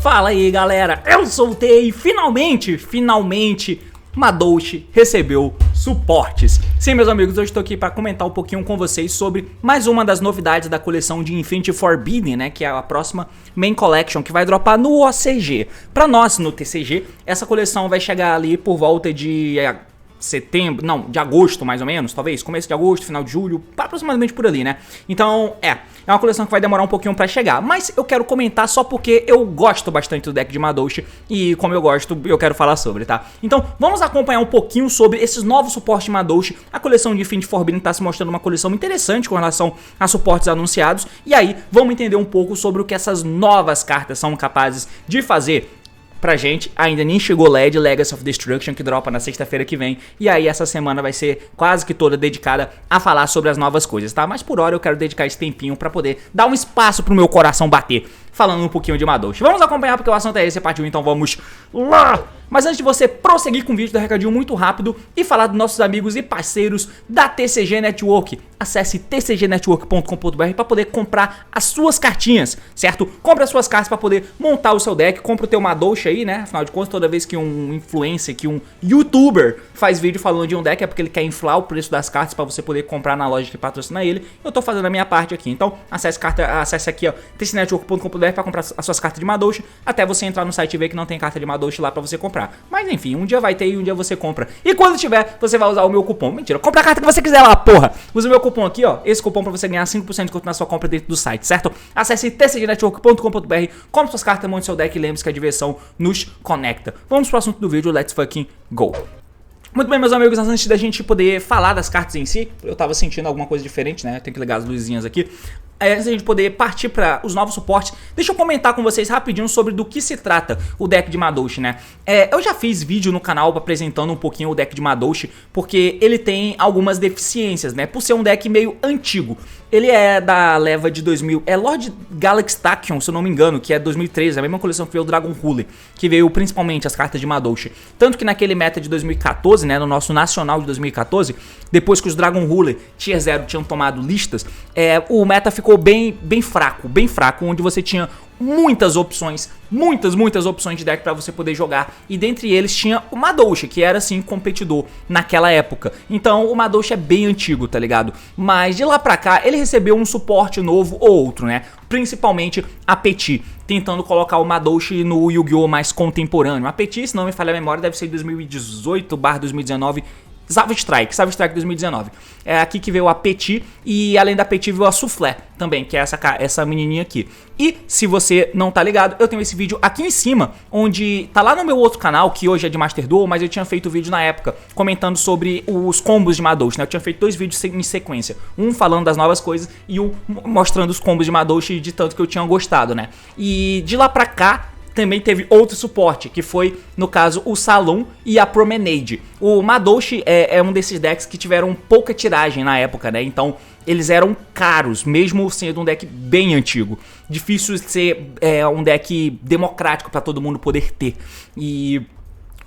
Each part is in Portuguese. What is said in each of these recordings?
Fala aí galera, eu soltei finalmente Madouche recebeu suportes. Sim, meus amigos, eu estou aqui para comentar um pouquinho com vocês sobre mais uma das novidades da coleção de Infinity Forbidden, né, que é a próxima Main Collection, que vai dropar no OCG. Para nós, no TCG, essa coleção vai chegar ali por volta de setembro, não, de agosto mais ou menos, talvez, começo de agosto, final de julho, aproximadamente por ali, né? Então, é uma coleção que vai demorar um pouquinho pra chegar, mas eu quero comentar só porque eu gosto bastante do deck de Madouche e como eu gosto, eu quero falar sobre, tá? Então, vamos acompanhar um pouquinho sobre esses novos suportes de Madouche. A coleção de Infinity Forbidden tá se mostrando uma coleção interessante com relação a suportes anunciados, e aí, vamos entender um pouco sobre o que essas novas cartas são capazes de fazer pra gente. Ainda nem chegou LED, Legacy of Destruction, que dropa na sexta-feira que vem. E aí essa semana vai ser quase que toda dedicada a falar sobre as novas coisas, tá? Mas por hora eu quero dedicar esse tempinho pra poder dar um espaço pro meu coração bater, falando um pouquinho de Madouche. Vamos acompanhar porque o assunto é esse, partiu, então vamos lá! Mas antes de você prosseguir com o vídeo, dá um recadinho muito rápido e falar dos nossos amigos e parceiros da TCG Network. Acesse tcgnetwork.com.br para poder comprar as suas cartinhas, certo? Compre as suas cartas para poder montar o seu deck, compre o teu Madouche aí, né? Afinal de contas, toda vez que um influencer, que um youtuber faz vídeo falando de um deck é porque ele quer inflar o preço das cartas para você poder comprar na loja que patrocina ele. Eu tô fazendo a minha parte aqui, então acesse aqui, ó, tcgnetwork.com.br para comprar as suas cartas de Madouche, até você entrar no site e ver que não tem carta de Madouche lá para você comprar. Mas enfim, um dia vai ter e um dia você compra. E quando tiver, você vai usar o meu cupom. Mentira, compra a carta que você quiser lá, porra. Usa o meu cupom aqui, ó. Esse cupom pra você ganhar 5% de desconto na sua compra dentro do site, certo? Acesse tcgnetwork.com.br, compre suas cartas, monte seu deck e lembre-se que a diversão nos conecta. Vamos pro assunto do vídeo, let's fucking go. Muito bem, meus amigos, antes da gente poder falar das cartas em si, eu tava sentindo alguma coisa diferente, né? Tem que ligar as luzinhas aqui. Antes da gente poder partir para os novos suportes, deixa eu comentar com vocês rapidinho sobre do que se trata o deck de Madouche, né? Eu já fiz vídeo no canal apresentando um pouquinho o deck de Madouche, porque ele tem algumas deficiências, né? Por ser um deck meio antigo. Ele é da leva de 2000, é Lord Galaxy Tachyon, se eu não me engano, que é 2013, a mesma coleção que veio o Dragon Ruler, que veio principalmente as cartas de Madouche. Tanto que naquele meta de 2014, né, no nosso nacional de 2014, depois que os Dragon Ruler Tier 0 tinham tomado listas, o meta ficou bem fraco, onde você tinha muitas opções, muitas opções de deck pra você poder jogar, e dentre eles tinha o Madouche, que era assim competidor naquela época. Então o Madouche é bem antigo, tá ligado? Mas de lá pra cá ele recebeu um suporte novo ou outro, né? Principalmente a Petit, tentando colocar o Madouche no Yu-Gi-Oh! Mais contemporâneo. A Petit, se não me falha a memória, deve ser de 2018/2019. Savage Strike 2019. É aqui que veio a Petit, e além da Petit veio a Soufflé também, que é essa menininha aqui. E se você não tá ligado, eu tenho esse vídeo aqui em cima, onde tá lá no meu outro canal, que hoje é de Master Duel, mas eu tinha feito vídeo na época comentando sobre os combos de Madouche, né? Eu tinha feito 2 vídeos em sequência, um falando das novas coisas e um mostrando os combos de Madouche, de tanto que eu tinha gostado, né? E de lá pra cá também teve outro suporte, que foi, no caso, o Saloon e a Promenade. O Madouche é um desses decks que tiveram pouca tiragem na época, né? Então, eles eram caros, mesmo sendo um deck bem antigo. Difícil de ser um deck democrático para todo mundo poder ter. E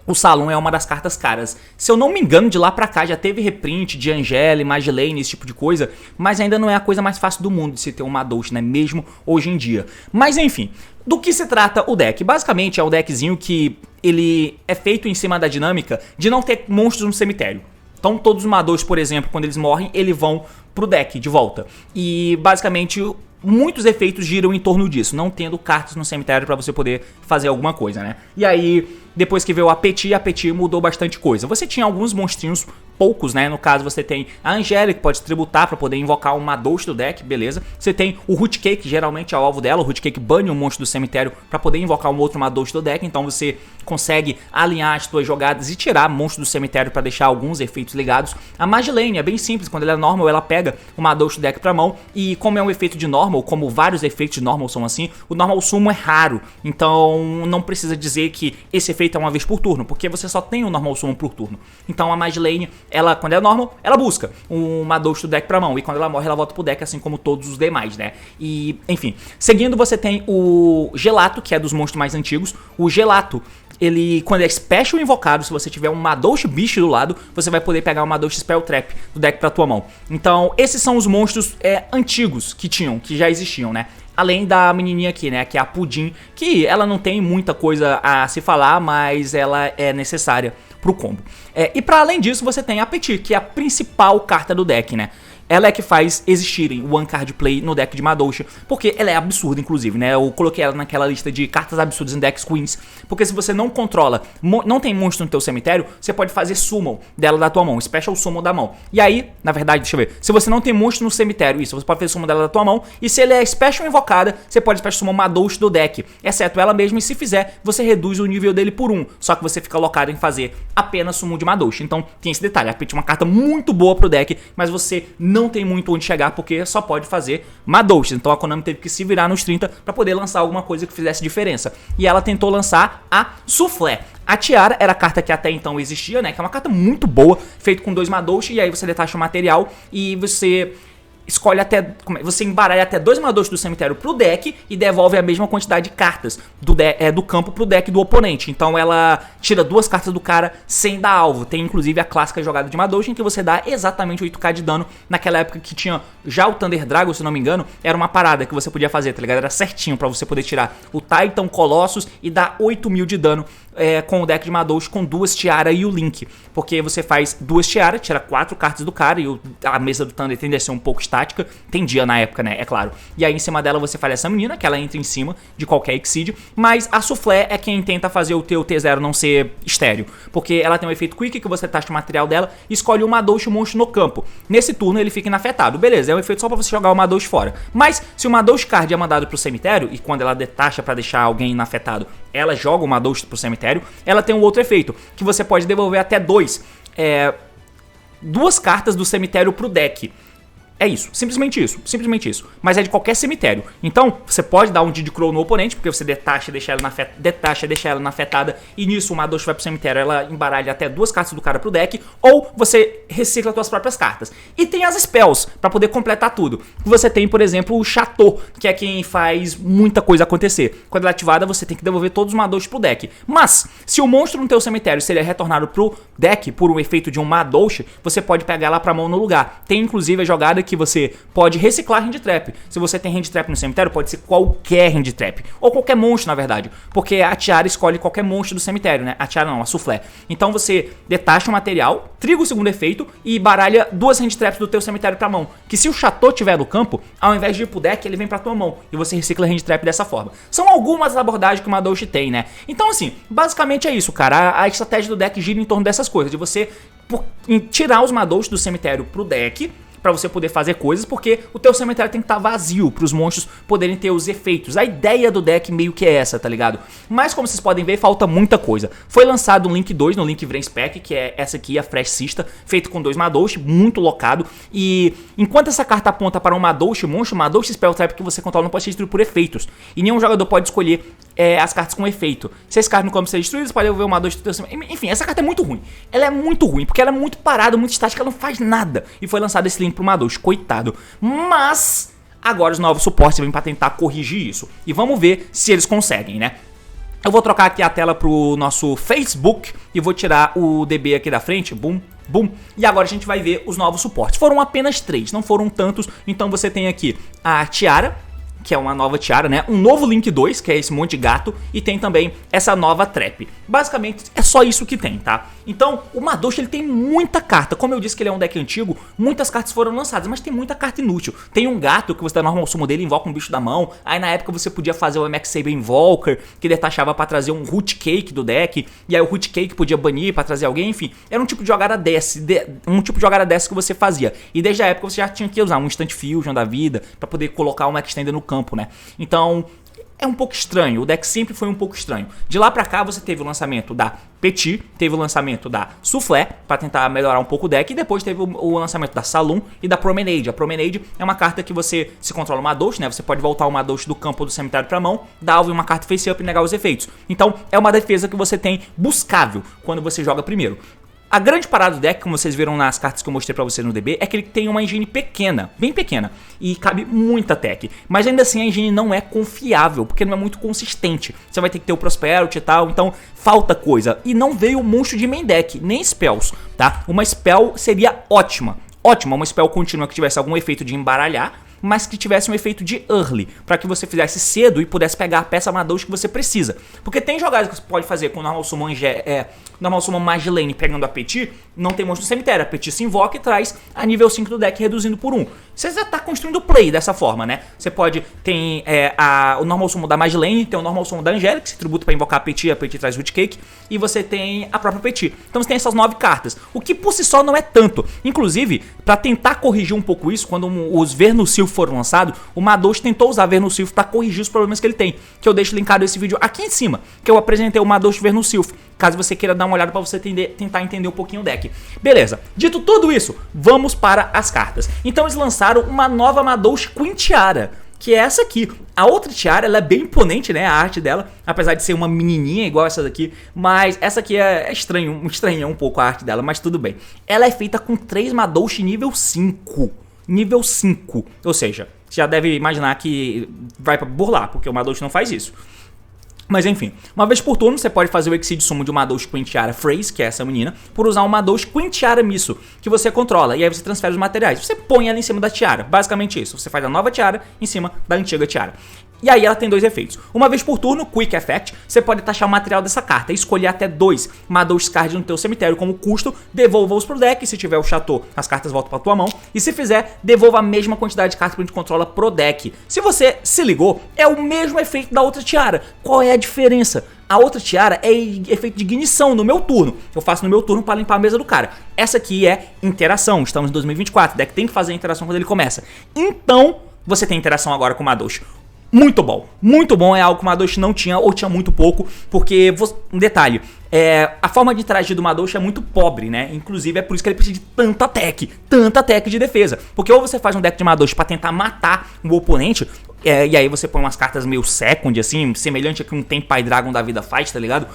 o Saloon é uma das cartas caras. Se eu não me engano, de lá pra cá já teve reprint de Angela, Magilane, esse tipo de coisa, mas ainda não é a coisa mais fácil do mundo de se ter um Madouche, né? Mesmo hoje em dia. Mas enfim, do que se trata o deck? Basicamente é um deckzinho que ele é feito em cima da dinâmica de não ter monstros no cemitério. Então todos os Madouche, por exemplo, quando eles morrem, eles vão pro deck de volta. E basicamente muitos efeitos giram em torno disso, não tendo cartas no cemitério pra você poder fazer alguma coisa, né? E aí, depois que veio a Petit mudou bastante coisa. Você tinha alguns monstrinhos, poucos, né? No caso, você tem a Angela, que pode tributar pra poder invocar um Madouche do deck, beleza? Você tem o Root Cake, que geralmente é o alvo dela. O Root Cake bane um monstro do cemitério pra poder invocar um outro Madouche do deck. Então você consegue alinhar as suas jogadas e tirar monstros do cemitério pra deixar alguns efeitos ligados. A Magilane é bem simples, quando ela é normal, ela pega o Madouche do deck pra mão. E como é um efeito de normal, como vários efeitos de normal são assim, o normal summon é raro. Então não precisa dizer que esse efeito efeito é uma vez por turno, porque você só tem um normal summon por turno. Então a Mage Lane, ela, quando é normal, ela busca um Madouche do deck pra mão, e quando ela morre, ela volta pro deck, assim como todos os demais, né? E, enfim, seguindo você tem o Gelato, que é dos monstros mais antigos. O Gelato, ele, quando é special invocado, se você tiver um Madouche bicho do lado, você vai poder pegar um Madouche Spell Trap do deck pra tua mão. Então, esses são os monstros antigos que já existiam, né? Além da menininha aqui, né, que é a Pudim, que ela não tem muita coisa a se falar, mas ela é necessária pro combo. E pra além disso, você tem a Petit, que é a principal carta do deck, né? Ela é que faz existirem o One Card Play no deck de Madouche, porque ela é absurda, inclusive, né? Eu coloquei ela naquela lista de cartas absurdas em decks queens, porque se você não controla, não tem monstro no teu cemitério, você pode fazer summon dela da tua mão, special summon da mão. E aí, na verdade, deixa eu ver, se você não tem monstro no cemitério, isso, você pode fazer summon dela da tua mão, e se ele é special invocada, você pode special summon Madouche do deck, exceto ela mesma, e se fizer, você reduz o nível dele por 1, só que você fica locado em fazer apenas summon de Madouche. Então, tem esse detalhe, a Petit é uma carta muito boa pro deck, mas você não tem muito onde chegar porque só pode fazer Madouche. Então a Konami teve que se virar nos 30 para poder lançar alguma coisa que fizesse diferença. E ela tentou lançar a Soufflé. A Tiara era a carta que até então existia, né? Que é uma carta muito boa, feita com 2 Madouche, e aí você detacha o material e você escolhe você embaralha até 2 Madouche do cemitério pro deck e devolve a mesma quantidade de cartas do campo pro deck do oponente. Então ela tira 2 cartas do cara sem dar alvo. Tem inclusive a clássica jogada de Madouche em que você dá exatamente 8k de dano. Naquela época que tinha já o Thunder Dragon, se não me engano, era uma parada que você podia fazer, tá ligado? Era certinho pra você poder tirar o Titan, Colossus e dar 8.000 de dano com o deck de Madouche com 2 Tiara e o Link. Porque você faz 2 Tiara, tira 4 cartas do cara e a mesa do Thunder tende a ser um pouco estática. Tendia na época, né? É claro. E aí em cima dela você faz essa menina, que ela entra em cima de qualquer Exceed. Mas a Soufflé é quem tenta fazer o teu T0 não ser estéreo. Porque ela tem um efeito Quick que você taxa o material dela e escolhe o Madouche, o monstro no campo. Nesse turno ele fica inafetado. Beleza, é um efeito só pra você jogar o Madouche fora. Mas se o Madouche card é mandado pro cemitério, e quando ela detacha pra deixar alguém inafetado, ela joga o Madouche pro cemitério, ela tem um outro efeito, que você pode devolver até 2 cartas do cemitério pro deck. É isso, simplesmente isso, simplesmente isso. Mas é de qualquer cemitério. Então, você pode dar um Diddy Crow no oponente, porque você detacha e deixa ela inafetada, e nisso o Madouche vai pro cemitério, ela embaralha até 2 cartas do cara pro deck, ou você recicla suas próprias cartas. E tem as spells, pra poder completar tudo. Você tem, por exemplo, o Chateau, que é quem faz muita coisa acontecer. Quando ela é ativada, você tem que devolver todos os Madouche pro deck. Mas, se o monstro no teu cemitério seria retornado pro deck por um efeito de um Madouche, você pode pegar ela pra mão no lugar. Tem inclusive a jogada que você pode reciclar Hand Trap. Se você tem Hand Trap no cemitério, pode ser qualquer Hand Trap. Ou qualquer monstro, na verdade. Porque a Tiara escolhe qualquer monstro do cemitério, né? A Tiara não, a Soufflé. Então você detacha o material, triga o segundo efeito e baralha 2 Hand Traps do teu cemitério pra mão. Que se o Chateau tiver no campo, ao invés de ir pro deck, ele vem pra tua mão. E você recicla Hand Trap dessa forma. São algumas abordagens que o Madouche tem, né? Então assim, basicamente é isso, cara. A estratégia do deck gira em torno dessas coisas. De você tirar os Madouche do cemitério pro deck, pra você poder fazer coisas, porque o teu cemitério tem que estar vazio pros monstros poderem ter os efeitos. A ideia do deck meio que é essa, tá ligado? Mas como vocês podem ver, falta muita coisa. Foi lançado um Link 2 no Link Vrain Spec, que é essa aqui, a Fresh Sista, feito com 2 Madouche, muito locado. E enquanto essa carta aponta para um Madouche monstro, Madouche Spell Trap que você controla não pode ser destruído por efeitos. E nenhum jogador pode escolher as cartas com efeito. Se esse card não come ser destruído, você pode ver o Madouche do teu cemitério. Enfim, essa carta é muito ruim. Ela é muito ruim, porque ela é muito parada, muito estática, ela não faz nada. E foi lançado esse Link pro Madouche, coitado. Mas agora os novos suportes vêm pra tentar corrigir isso. E vamos ver se eles conseguem, né? Eu vou trocar aqui a tela pro nosso Facebook e vou tirar o DB aqui da frente. Bum, bum. E agora a gente vai ver os novos suportes. Foram apenas 3, não foram tantos. Então você tem aqui a Tiara, que é uma nova Tiara, né? Um novo Link 2, que é esse monte de gato, e tem também essa nova Trap. Basicamente, é só isso que tem, tá? Então, o Madouche, ele tem muita carta. Como eu disse que ele é um deck antigo, muitas cartas foram lançadas, mas tem muita carta inútil. Tem um gato que você dá normal summon dele, invoca um bicho da mão. Aí, na época, você podia fazer o MX Saber Invoker, que detachava pra trazer um Root Cake do deck, e aí o Root Cake podia banir pra trazer alguém, enfim. Era um tipo de jogada dessa que você fazia. E desde a época, você já tinha que usar um Instant Fusion da vida, pra poder colocar uma Extender no campo, né? Então, é um pouco estranho, o deck sempre foi um pouco estranho. De lá pra cá você teve o lançamento da Petit, teve o lançamento da Soufflé, pra tentar melhorar um pouco o deck, e depois teve o lançamento da Saloon e da Promenade. A Promenade é uma carta que você se controla o Madosh, né? Você pode voltar o Madosh do campo ou do cemitério pra mão, dar alvo em uma carta face up e negar os efeitos. Então é uma defesa que você tem buscável quando você joga primeiro. A grande parada do deck, como vocês viram nas cartas que eu mostrei pra vocês no DB, é que ele tem uma engine pequena, bem pequena, e cabe muita tech. Mas ainda assim a engine não é confiável, porque não é muito consistente. Você vai ter que ter o Prosperity e tal, então falta coisa. E não veio monstro de main deck, nem spells, tá? Uma spell seria ótima, uma spell contínua que tivesse algum efeito de embaralhar, mas que tivesse um efeito de early, para que você fizesse cedo e pudesse pegar a peça Madosh que você precisa. Porque tem jogadas que você pode fazer com o Normal Summon Magilane pegando a Petit, não tem monstro no cemitério, a Petit se invoca e traz a nível 5 do deck, reduzindo por 1. Você já está construindo o play dessa forma, né? Você pode, tem o Normal Summon da Magilane, tem o Normal Summon da Angélica, que se tributa para invocar a Petit traz Root Cake, e você tem a própria Petit. Então você tem essas 9 cartas, o que por si só não é tanto. Inclusive, para tentar corrigir um pouco isso, quando os Vernusil foram lançados, o Madosh tentou usar Vernusil para corrigir os problemas que ele tem, que eu deixo linkado esse vídeo aqui em cima, que eu apresentei o Madosh Vernusil, caso você queira dar uma olhada para você tentar entender um pouquinho o deck. Beleza, dito tudo isso, vamos para as cartas. Então eles lançaram uma nova Madosh Queen Tiara, que é essa aqui. A outra tiara, ela é bem imponente, né, a arte dela, apesar de ser uma menininha igual essa daqui, mas essa aqui é estranha um pouco a arte dela, mas tudo bem. Ela é feita com 3 Madosh nível 5. Nível 5, ou seja, você já deve imaginar que vai pra burlar, porque o Madosh não faz isso. Mas enfim, uma vez por turno você pode fazer o Exceed Summon de uma Madosh Queen Tiara Phrase, que é essa menina, por usar uma Madosh Queen Tiara Misso, que você controla, e aí você transfere os materiais. Você põe ela em cima da tiara, basicamente isso. Você faz a nova tiara em cima da antiga tiara. E aí ela tem 2 efeitos. Uma vez por turno, Quick Effect, você pode taxar o material dessa carta e escolher até 2 Madosh Cards no teu cemitério como custo, devolva-os pro deck, se tiver o Chateau, as cartas voltam pra tua mão, e se fizer, devolva a mesma quantidade de cartas que a gente controla pro deck. Se você se ligou, é o mesmo efeito da outra tiara. Qual é a diferença? A outra tiara é efeito de ignição no meu turno. Eu faço no meu turno para limpar a mesa do cara. Essa aqui é interação. Estamos em 2024. O deck tem que fazer a interação quando ele começa. Então, você tem interação agora com o Madosh. Muito bom, é algo que o Madosh não tinha ou tinha muito pouco, porque, um detalhe, a forma de interagir do Madosh é muito pobre, né? Inclusive é por isso que ele precisa de tanta tech de defesa, porque ou você faz um deck de Madosh pra tentar matar o oponente, e aí você põe umas cartas meio second, assim, semelhante a que um Tempai Dragon da vida faz, tá ligado?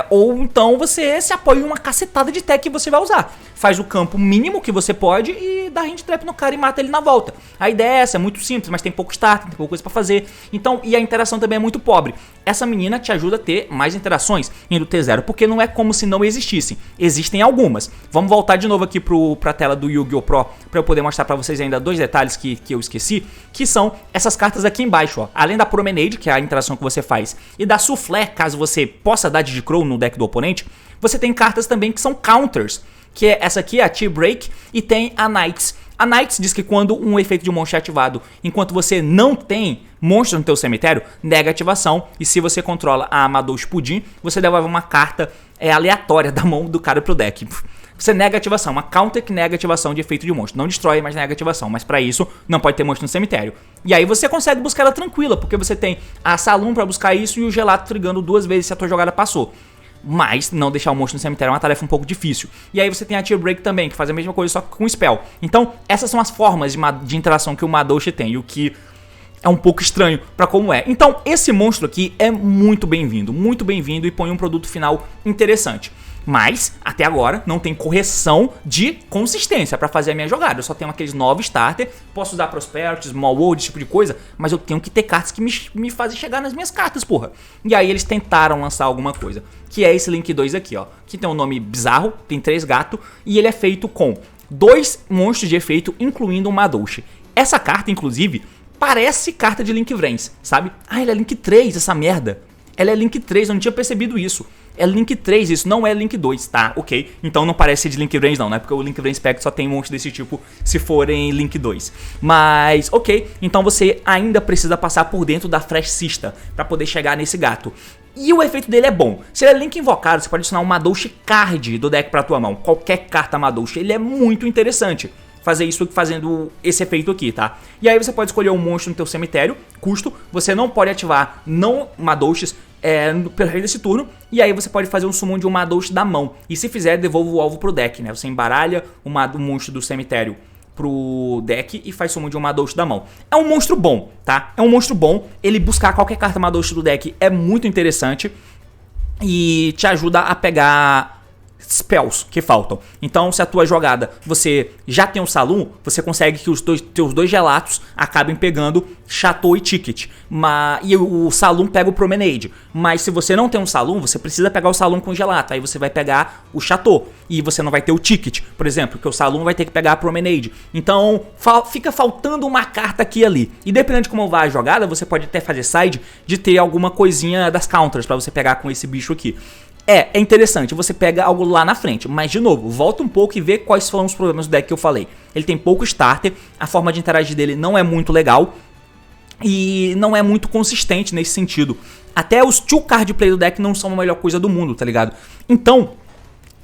Ou então você se apoia em uma cacetada de tech que você vai usar. Faz o campo mínimo que você pode e dá hand trap no cara e mata ele na volta. A ideia é essa, é muito simples, mas tem pouco start, tem pouca coisa pra fazer. Então, e a interação também é muito pobre. Essa menina te ajuda a ter mais interações indo T0, porque não é como se não existissem. Existem algumas. Vamos voltar de novo aqui pra tela do Yu-Gi-Oh! Pro, pra eu poder mostrar pra vocês ainda 2 detalhes que eu esqueci, que são essas cartas aqui embaixo, ó. Além da Promenade, que é a interação que você faz, e da Soufflé, caso você possa dar de Crow no deck do oponente, você tem cartas também que são counters, que é essa aqui, a T-Break, e tem a Knights. A Knights diz que quando um efeito de monstro é ativado, enquanto você não tem monstro no teu cemitério, nega ativação, e se você controla a Madosh Pudim, você devolve uma carta aleatória da mão do cara pro deck. Você nega ativação, uma counter que nega ativação de efeito de monstro. Não destrói, mas nega ativação. Mas pra isso, não pode ter monstro no cemitério. E aí você consegue buscar ela tranquila, porque você tem a Saloon pra buscar isso e o Gelato trigando 2 vezes se a tua jogada passou. Mas não deixar o monstro no cemitério é uma tarefa um pouco difícil. E aí você tem a Tear Break também, que faz a mesma coisa só que com Spell. Então essas são as formas de interação que o Madosh tem, e o que é um pouco estranho pra como é. Então esse monstro aqui é muito bem-vindo e põe um produto final interessante. Mas, até agora, não tem correção de consistência pra fazer a minha jogada. Eu só tenho aqueles 9 starter, posso usar Prosperity, Small World, esse tipo de coisa, mas eu tenho que ter cartas que me fazem chegar nas minhas cartas, porra. E aí eles tentaram lançar alguma coisa, que é esse Link 2 aqui, ó. Que tem um nome bizarro, tem 3 gatos, e ele é feito com 2 monstros de efeito, incluindo um Madosh. Essa carta, inclusive, parece carta de Link Vrens, sabe? Ah, ele é Link 3, essa merda. Ela é Link 3, eu não tinha percebido isso. É Link 3, isso não é Link 2, tá? Ok, então não parece ser de Link Vrens não, né? Porque o Link Vrens Pack só tem um monte desse tipo se forem Link 2. Mas, ok, então você ainda precisa passar por dentro da Fresh Sista pra poder chegar nesse gato. E o efeito dele é bom. Se ele é Link invocado, você pode adicionar um Madosh Card do deck pra tua mão. Qualquer carta Madosh, ele é muito interessante. fazer isso fazendo esse efeito aqui, tá? E aí você pode escolher um monstro no teu cemitério, custo, você não pode ativar não Madouches pelo rei desse turno, e aí você pode fazer um summon de um Madouche da mão, e se fizer, devolve o alvo pro deck, né? Você embaralha o monstro do cemitério pro deck e faz summon de um Madouche da mão. É um monstro bom, tá? É um monstro bom, ele buscar qualquer carta Madouche do deck é muito interessante e te ajuda a pegar spells que faltam. Então, se a tua jogada você já tem um Saloon, você consegue que os teus dois gelatos acabem pegando Chateau e Ticket. E o Saloon pega o Promenade. Mas se você não tem um Saloon, você precisa pegar o Saloon com gelato. Aí você vai pegar o Chateau. E você não vai ter o Ticket, por exemplo, porque o Saloon vai ter que pegar a Promenade. Então, fica faltando uma carta aqui e ali. E dependendo de como vai a jogada, você pode até fazer side de ter alguma coisinha das counters pra você pegar com esse bicho aqui. É interessante, você pega algo lá na frente, mas de novo, volta um pouco e vê quais foram os problemas do deck que eu falei. Ele tem pouco starter, a forma de interagir dele não é muito legal e não é muito consistente nesse sentido. Até os 2-card play do deck não são a melhor coisa do mundo, tá ligado? Então,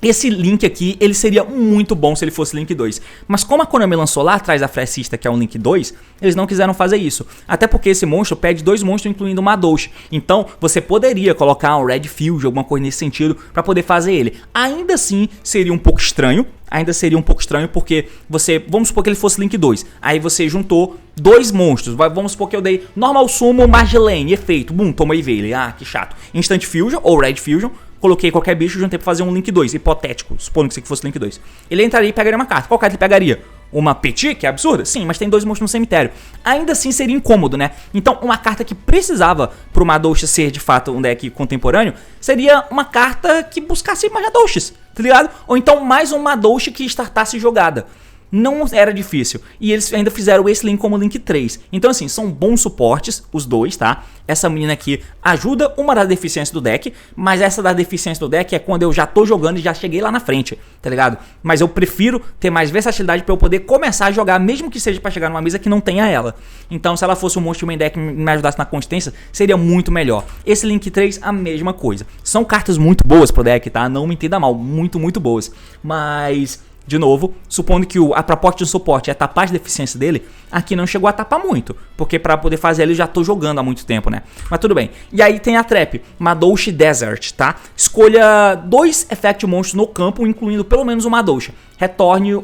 esse Link aqui, ele seria muito bom se ele fosse Link 2. Mas como a Konami lançou lá atrás a Fressista, que é um Link 2, eles não quiseram fazer isso. Até porque esse monstro pede 2 monstros, incluindo uma Madouche. Então, você poderia colocar um Red Field, alguma coisa nesse sentido, pra poder fazer ele. Ainda assim, seria um pouco estranho. Porque você... Vamos supor que ele fosse Link 2. Aí você juntou 2 monstros. Vamos supor que eu dei Normal Summon, Margilane, efeito. Bum, toma aí, Veiley. Ah, que chato. Instant Fusion ou Red Fusion. Coloquei qualquer bicho e juntei pra fazer um Link 2, hipotético, supondo que isso aqui fosse Link 2. Ele entraria e pegaria uma carta. Qual carta ele pegaria? Uma Petit, que é absurda? Sim, mas tem 2 monstros no cemitério. Ainda assim seria incômodo, né? Então, uma carta que precisava pro Madouche ser de fato um deck contemporâneo seria uma carta que buscasse mais Madouches, tá ligado? Ou então mais um Madouche que startasse jogada. Não era difícil. E eles ainda fizeram esse Link como Link 3. Então assim, são bons suportes, os dois, tá? Essa menina aqui ajuda uma das deficiências do deck, mas essa da deficiência do deck é quando eu já tô jogando e já cheguei lá na frente, tá ligado? Mas eu prefiro ter mais versatilidade pra eu poder começar a jogar, mesmo que seja pra chegar numa mesa que não tenha ela. Então se ela fosse um monstro main deck e me ajudasse na consistência, seria muito melhor. Esse Link 3, a mesma coisa. São cartas muito boas pro deck, tá? Não me entenda mal, muito, muito boas. Mas... de novo, supondo que a proposta de suporte é tapar as deficiências dele, aqui não chegou a tapar muito, porque pra poder fazer ele eu já tô jogando há muito tempo, né? Mas tudo bem. E aí tem a trap, Madouche Desert, tá? Escolha 2 effect monstros no campo, incluindo pelo menos o Madouche. Retorne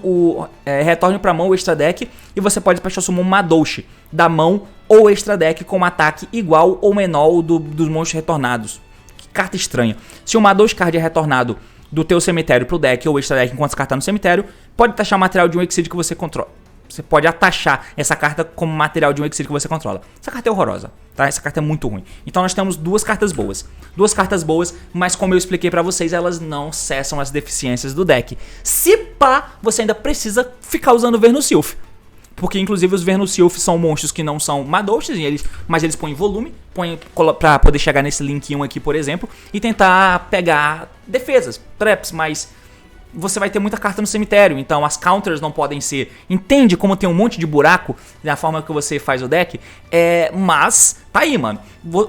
pra mão o extra deck e você pode special summon um Madouche da mão ou extra deck com um ataque igual ou menor ao dos monstros retornados. Que carta estranha. Se o Madouche card é retornado do teu cemitério pro deck ou extra deck enquanto essa carta tá no cemitério, pode taxar material de um Exceed que você controla. Você pode atachar essa carta como material de um Exceed que você controla. Essa carta é horrorosa, tá? Essa carta é muito ruim. Então nós temos 2 cartas boas. 2 cartas boas, mas como eu expliquei pra vocês, elas não cessam as deficiências do deck. Se pá, você ainda precisa ficar usando o Vernusilf. Porque inclusive os Vernusilf são monstros que não são Madouches, mas eles põem volume, pra poder chegar nesse Link 1 aqui, por exemplo, e tentar pegar defesas, traps, mas você vai ter muita carta no cemitério, então as counters não podem ser... Entende como tem um monte de buraco na forma que você faz o deck? Mas, tá aí, mano.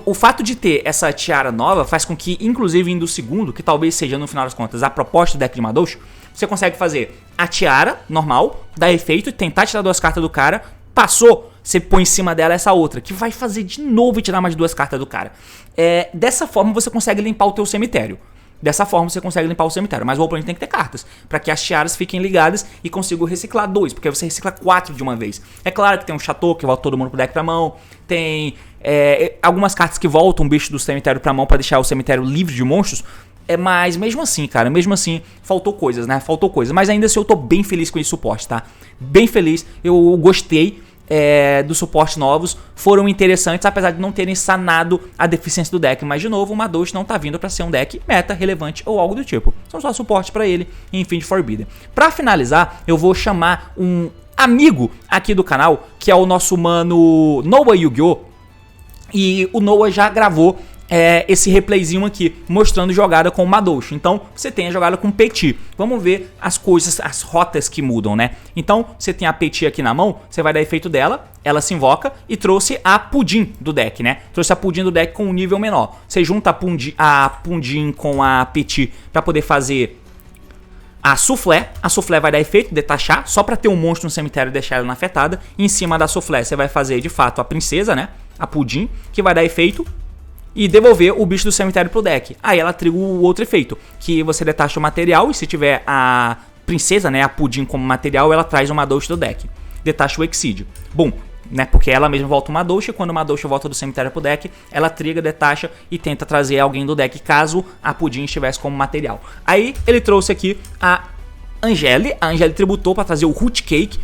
O fato de ter essa tiara nova faz com que, inclusive indo do segundo, que talvez seja no final das contas a proposta do deck de Madouche, você consegue fazer a tiara normal, dar efeito e tentar tirar 2 cartas do cara. Passou, você põe em cima dela essa outra, que vai fazer de novo e tirar mais 2 cartas do cara. Dessa forma você consegue limpar o teu cemitério. Mas o oponente tem que ter cartas, para que as tiaras fiquem ligadas e consiga reciclar 2, porque você recicla 4 de uma vez. É claro que tem um Chateau que volta todo mundo pro deck pra mão, tem algumas cartas que voltam o bicho do cemitério pra mão para deixar o cemitério livre de monstros. Mas mesmo assim, cara, faltou coisas, né? Mas ainda assim eu tô bem feliz com esse suporte, tá? Bem feliz, eu gostei dos suportes novos, foram interessantes, apesar de não terem sanado a deficiência do deck. Mas de novo, o Madouche não tá vindo pra ser um deck meta, relevante ou algo do tipo. São só suportes pra ele em Infinite Forbidden. Pra finalizar, eu vou chamar um amigo aqui do canal, que é o nosso mano Noah Yu-Gi-Oh! E o Noah já gravou esse replayzinho aqui, mostrando jogada com o Madouche. Então, você tem a jogada com Petit. Vamos ver as coisas, as rotas que mudam, né? Então, você tem a Petit aqui na mão, você vai dar efeito dela, ela se invoca e trouxe a Pudim do deck, né? Trouxe a Pudim do deck com um nível menor. Você junta a Pudim com a Petit pra poder fazer a Soufflé vai dar efeito, detachar, só pra ter um monstro no cemitério e deixar ela inafetada. Em cima da Soufflé você vai fazer de fato a princesa, né? A Pudim, que vai dar efeito e devolver o bicho do cemitério pro deck. Aí ela triga o outro efeito, que você detacha o material e se tiver a princesa, né, a Pudim como material, ela traz uma Madouche do deck. Detacha o Exceed. Bom, né, porque ela mesma volta uma Madouche, e quando uma Madouche volta do cemitério pro deck, ela triga, detacha e tenta trazer alguém do deck caso a Pudim estivesse como material. Aí ele trouxe aqui a Angele tributou para trazer o Root Cake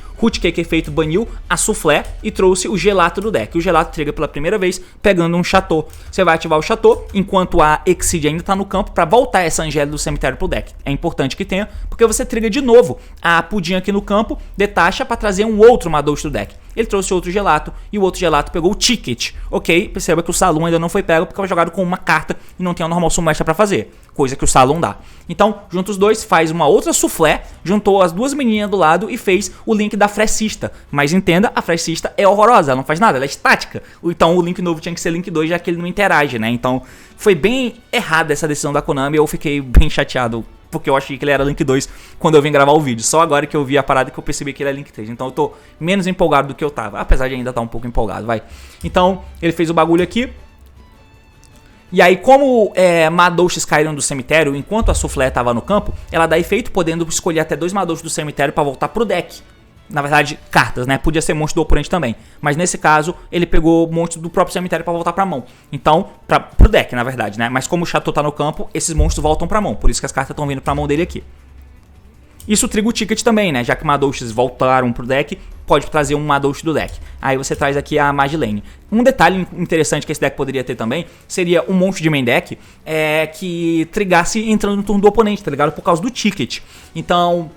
efeito baniu a Soufflé e trouxe o Gelato do deck. O Gelato triga pela primeira vez pegando um Chateau. Você vai ativar o Chateau enquanto a Exceed ainda tá no campo para voltar essa Angele do cemitério pro deck. É importante que tenha, porque você triga de novo a Pudim aqui no campo, detacha para trazer um outro Madouche do deck. Ele trouxe outro Gelato e o outro Gelato pegou o Ticket. Ok, perceba que o Salon ainda não foi pego porque foi jogado com uma carta e não tem a normal summon extra para fazer, coisa que o Salon dá. Então, junta os dois, faz uma outra Soufflé, juntou as duas menininhas do lado e fez o link da Frecista. Mas entenda, a Frecista é horrorosa, ela não faz nada, ela é estática. Então o link novo tinha que ser link 2, já que ele não interage, né? Então foi bem errada essa decisão da Konami, eu fiquei bem chateado, porque eu achei que ele era link 2 quando eu vim gravar o vídeo. Só agora que eu vi a parada que eu percebi que ele é link 3. Então eu tô menos empolgado do que eu tava, apesar de ainda estar um pouco empolgado, vai. Então ele fez o bagulho aqui. E aí, como Madouches caíram do cemitério, enquanto a Soufflé tava no campo, ela dá efeito, podendo escolher até 2 Madouches do cemitério pra voltar pro deck. Na verdade, cartas, né? Podia ser monstro do oponente também. Mas nesse caso, ele pegou monstro do próprio cemitério pra voltar pra mão. Então, pro deck, na verdade, né? Mas como o Chateau tá no campo, esses monstros voltam pra mão. Por isso que as cartas estão vindo pra mão dele aqui. Isso triga o ticket também, né? Já que Madouches voltaram pro deck, pode trazer um Madouche do deck. Aí você traz aqui a Magilene. Um detalhe interessante que esse deck poderia ter também seria um monstro de main deck que trigasse entrando no turno do oponente, tá ligado? Por causa do ticket. Então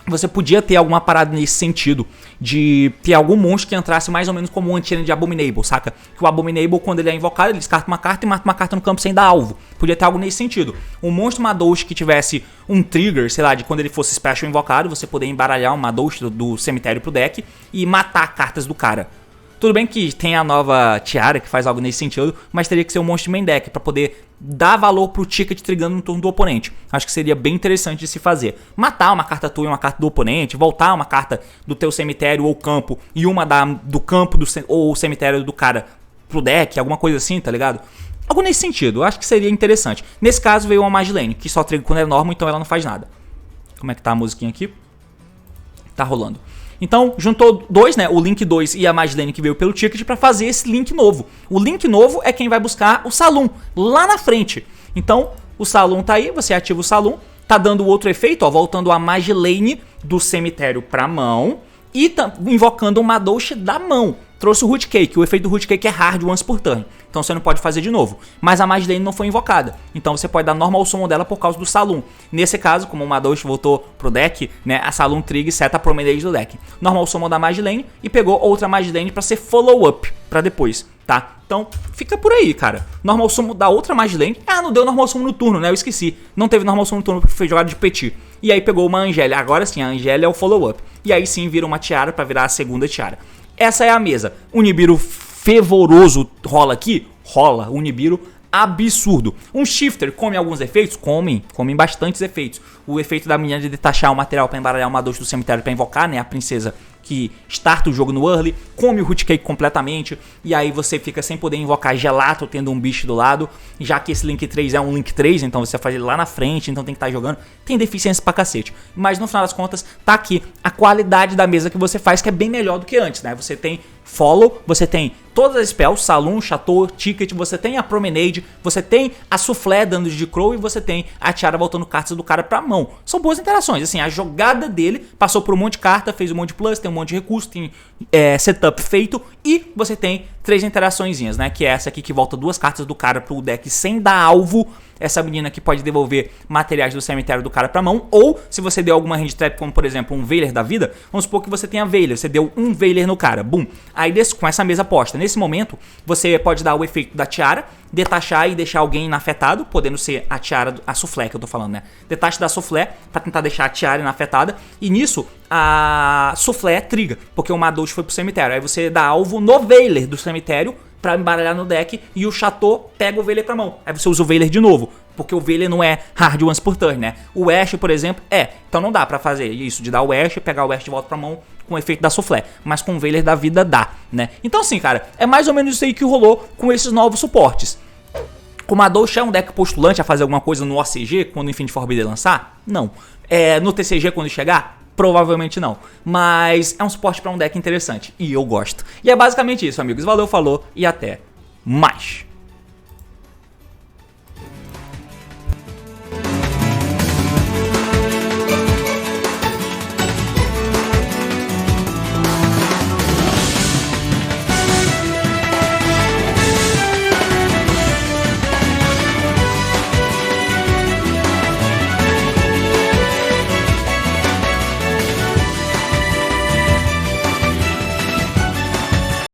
você podia ter alguma parada nesse sentido, de ter algum monstro que entrasse mais ou menos como um anti de Abominable, saca? Que o Abominable, quando ele é invocado, ele descarta uma carta e mata uma carta no campo sem dar alvo. Podia ter algo nesse sentido. Um monstro Madouche que tivesse um trigger, sei lá, de quando ele fosse special invocado, você poder embaralhar um Madouche do cemitério pro deck e matar cartas do cara. Tudo bem que tem a nova Tiara que faz algo nesse sentido, mas teria que ser um monstro de main deck pra poder dar valor pro ticket trigando no turno do oponente. Acho que seria bem interessante de se fazer. Matar uma carta tua e uma carta do oponente, voltar uma carta do teu cemitério ou campo e uma do campo ou cemitério do cara pro deck, alguma coisa assim, tá ligado? Algo nesse sentido, acho que seria interessante. Nesse caso veio uma Magilene, que só triga quando é normal, então ela não faz nada. Como é que tá a musiquinha aqui? Tá rolando. Então, juntou dois, né? O Link 2 e a Magilene que veio pelo ticket pra fazer esse Link novo. O Link novo é quem vai buscar o Salon lá na frente. Então, o Salon tá aí, você ativa o Salon, tá dando outro efeito, ó, voltando a Magilene do cemitério pra mão e tá invocando o Madouche da mão. Trouxe o Root Cake, o efeito do Root Cake é hard once por turn, então você não pode fazer de novo. Mas a Magilene não foi invocada, então você pode dar normal summon dela por causa do Salon. Nesse caso, como o Madouche voltou pro deck, né, a Salon triga e seta a Promenade do deck. Normal summon da Magilene e pegou outra Magilene pra ser follow-up pra depois, tá? Então fica por aí, cara. Normal summon da outra Magilene. Ah, não deu normal summon no turno, né? Eu esqueci. Não teve normal summon no turno porque foi jogado de petit. E aí pegou uma Angélia. Agora sim, a Angélia é o follow-up. E aí sim vira uma Tiara pra virar a segunda Tiara. Essa é a mesa. O Nibiru fervoroso rola aqui? Rola. O Nibiru absurdo. Um Shifter come alguns efeitos? Comem bastantes efeitos. O efeito da menina de detachar o material para embaralhar uma Madouche do cemitério para invocar, né? A princesa que starta o jogo no early, come o Root Cake completamente, e aí você fica sem poder invocar Gelato tendo um bicho do lado, já que esse Link 3 é um Link 3, então você faz ele lá na frente, então tem que estar jogando, tem deficiência pra cacete. Mas no final das contas, tá aqui a qualidade da mesa que você faz, que é bem melhor do que antes, né? Você tem Follow, você tem todas as spells, Salon, Chateau, Ticket, você tem a Promenade, você tem a Soufflé dando de Crow e você tem a Tiara voltando cartas do cara pra mão. São boas interações, assim, a jogada dele passou por um monte de carta, fez um monte de plus, tem um monte de recurso, tem setup feito e você tem 3 interaçõezinhas, né? Que é essa aqui que volta 2 cartas do cara pro deck sem dar alvo. Essa menina que pode devolver materiais do cemitério do cara pra mão. Ou se você deu alguma hand trap, como por exemplo um Veiler da vida, vamos supor que você tenha Veiler, você deu um Veiler no cara, boom. Aí com essa mesa posta, nesse momento você pode dar o efeito da Tiara, detachar e deixar alguém inafetado, podendo ser a Tiara, a Soufflé que eu tô falando, né? Detache da Soufflé pra tentar deixar a Tiara inafetada, e nisso a Soufflé triga, porque o Madouche foi pro cemitério. Aí você dá alvo no Veiler do cemitério pra embaralhar no deck e o Chateau pega o Veiler pra mão. Aí você usa o Veiler de novo. porque o Veiler não é hard once por turn, né? O Ash, por exemplo, então não dá pra fazer isso de dar o Ash, pegar o Ash de volta pra mão com o efeito da Soufflé, mas com o Veiler da vida dá, né? Então assim, cara, é mais ou menos isso aí que rolou com esses novos suportes. O Madouche é um deck postulante a fazer alguma coisa no OCG quando o Infinite Forbidden lançar? Não. No TCG quando chegar? Provavelmente não. Mas é um suporte pra um deck interessante e eu gosto. E é basicamente isso, amigos. Valeu, falou e até mais.